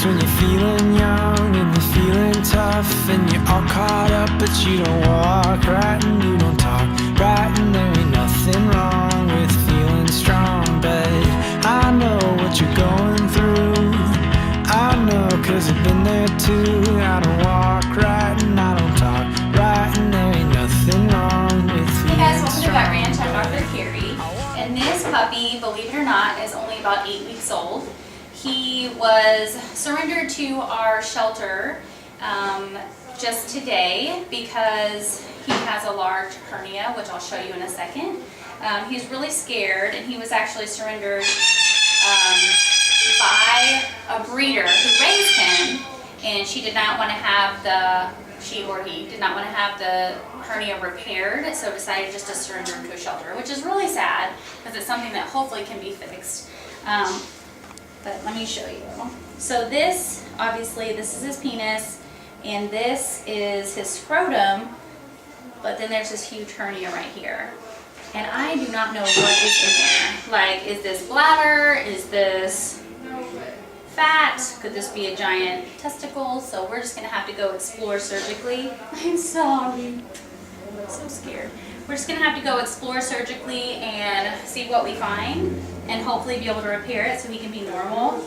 That's when you're feeling young and you're feeling tough, and you're all caught up, but you don't walk right and you don't talk right, and there ain't nothing wrong with feeling strong. But I know what you're going through, I know, 'cause I've been there too. I don't walk right and I don't talk right, and there ain't nothing wrong with feeling Hey guys, welcome to strong. Vet Ranch. I'm Dr. Carrie, and this puppy, believe it or not, is only about 8 weeks old. He was surrendered to our shelter just today because he has a large hernia, which I'll show you in a second. He's really scared, and he was actually surrendered by a breeder who raised him, and she did not want to have he did not want to have the hernia repaired, so decided just to surrender him to a shelter, which is really sad because it's something that hopefully can be fixed. But let me show you. So this, obviously, this is his penis, and this is his scrotum, but then there's this huge hernia right here. And I do not know what is in there. Like, is this bladder? Is this fat? Could this be a giant testicle? So we're just gonna have to go explore surgically. I'm sorry. I'm so scared. We're just gonna have to go explore surgically and see what we find, and hopefully be able to repair it so he can be normal.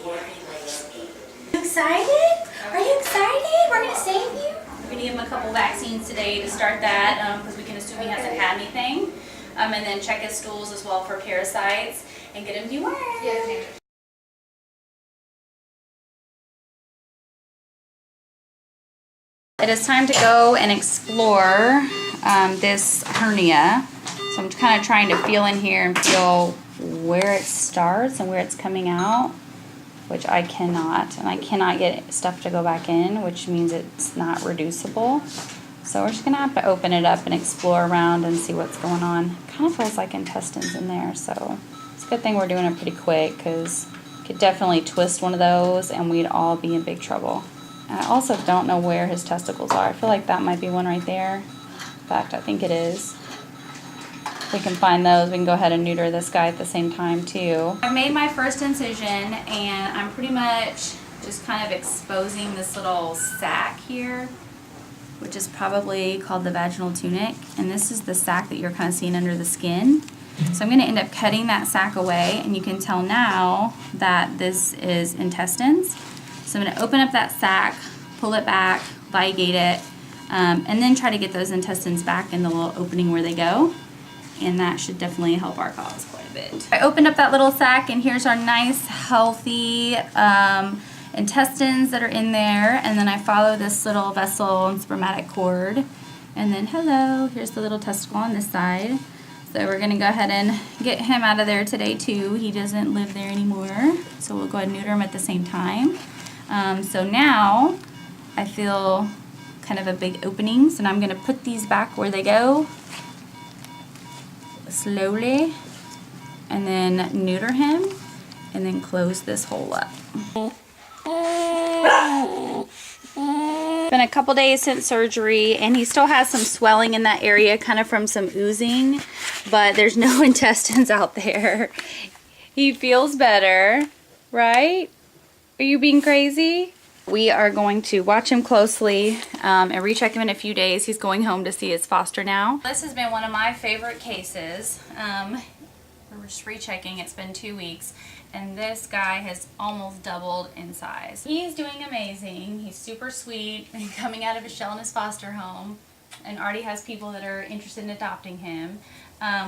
You excited? Are you excited? We're gonna save you. We're gonna give him a couple vaccines today to start that, because we can assume he hasn't had anything. And then check his stools as well for parasites and get him dewormed. It is time to go and explore this hernia. So I'm kind of trying to feel in here and feel where it starts and where it's coming out, which I cannot. And I cannot get stuff to go back in, which means it's not reducible. So we're just going to have to open it up and explore around and see what's going on. It kind of feels like intestines in there, so it's a good thing we're doing it pretty quick, because you could definitely twist one of those and we'd all be in big trouble. And I also don't know where his testicles are. I feel like that might be one right there. In fact, I think it is. If we can find those, we can go ahead and neuter this guy at the same time too. I've made my first incision, and I'm pretty much just kind of exposing this little sac here, which is probably called the vaginal tunic. And this is the sac that you're kind of seeing under the skin. So I'm going to end up cutting that sac away, and you can tell now that this is intestines. So I'm going to open up that sac, pull it back, ligate it, and then try to get those intestines back in the little opening where they go. And that should definitely help our cause quite a bit. I opened up that little sac, and here's our nice, healthy intestines that are in there. And then I follow this little vessel and spermatic cord. And then, hello, here's the little testicle on this side. So we're going to go ahead and get him out of there today too. He doesn't live there anymore. So we'll go ahead and neuter him at the same time. So now I feel kind of a big opening. So now I'm going to put these back where they go slowly, and then neuter him, and then close this hole up. It's been a couple days since surgery, and he still has some swelling in that area, kind of from some oozing, but there's no intestines out there. He feels better, right? Are you being crazy? We are going to watch him closely and recheck him in a few days. He's going home to see his foster now. This has been one of my favorite cases. We're just rechecking. It's been 2 weeks, and this guy has almost doubled in size. He's doing amazing. He's super sweet and coming out of his shell in his foster home, and already has people that are interested in adopting him.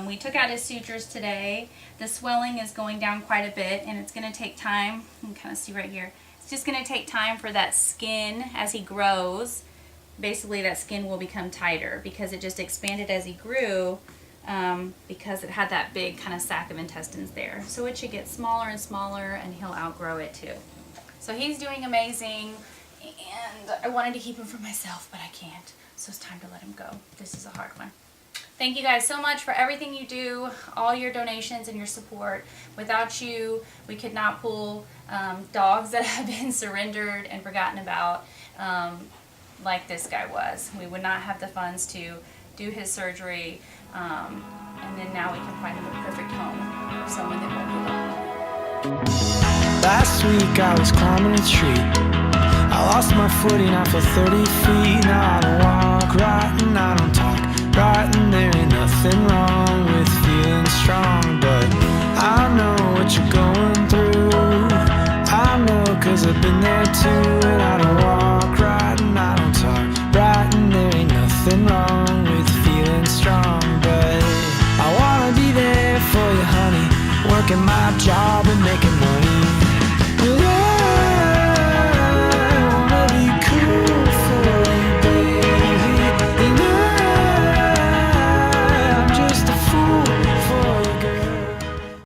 We took out his sutures today. The swelling is going down quite a bit, and it's going to take time. You can kind of see right here. It's just going to take time for that skin, as he grows, basically that skin will become tighter, because it just expanded as he grew, because it had that big kind of sac of intestines there. So it should get smaller and smaller, and he'll outgrow it too. So he's doing amazing, and I wanted to keep him for myself, but I can't. So it's time to let him go. This is a hard one. Thank you guys so much for everything you do, all your donations and your support. Without you, we could not pull dogs that have been surrendered and forgotten about like this guy was. We would not have the funds to do his surgery, and then now we can find him a perfect home for someone that won't be lonely. Last week I was climbing a tree, lost my footing, I fell 30 feet. Now I don't walk right and I don't talk right, and there ain't nothing wrong with feeling strong. But I know what you're going through, I know, 'cause I've been there too. And I don't walk right and I don't talk right, and there ain't nothing wrong with feeling strong. But I wanna be there for you, honey, working my job